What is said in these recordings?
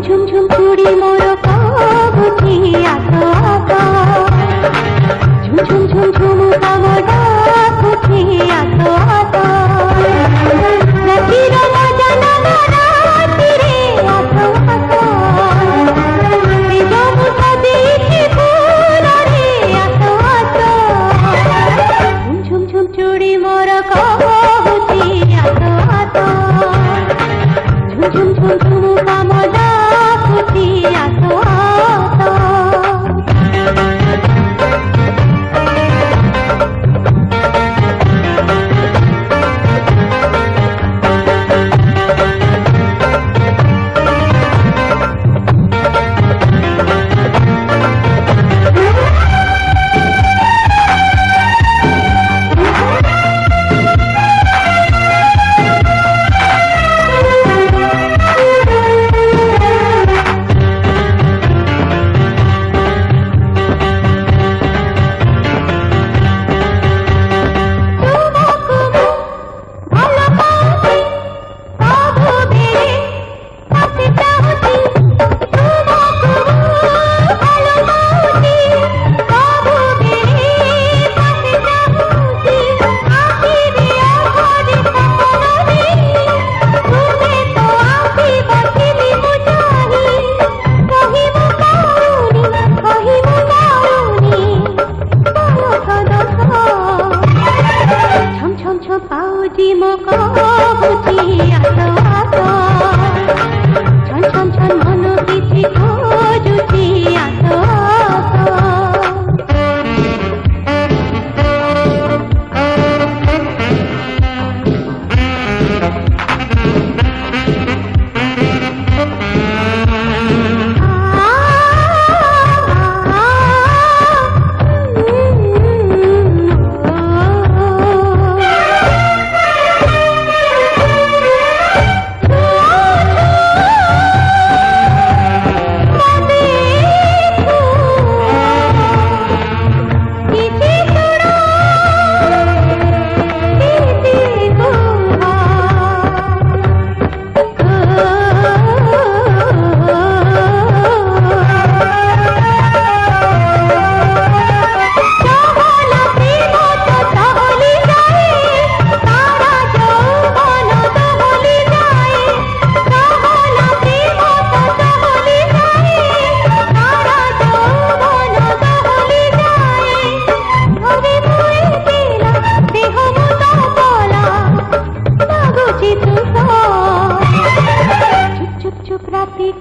ঝুমঝুম চুড়ি মোর বুঝি আতো আতো ঝুমঝুম ঝুমঝুম কামড়া বুঝি আতো আতো রাতির বাজানা রাতিরে আতো আতো বিজম সাজিছি ফুল রে আতো আতো ঝুমঝুম চুড়ি মোর বুঝি আতো আতো ঝুমঝুম ঝুমঝুম কামড়া বুঝি আতো আতো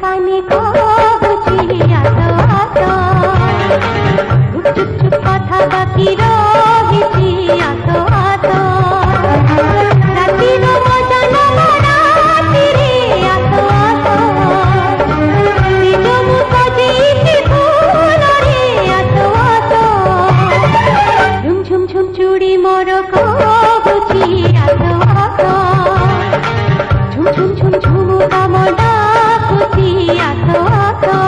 काने को बुझी आतो आतो चुप चुप कथा बाकी रहिছি आतो आतो रातिर मजाना रातिरे आतो आतो निजमु सजिছি ফুল রে आतो आतो ঝুম ঝুম ঝুম চুড়ি মোর বুঝি आतो आतो झुम झुम झुम झुम कामड़ा खुशी आतो आतो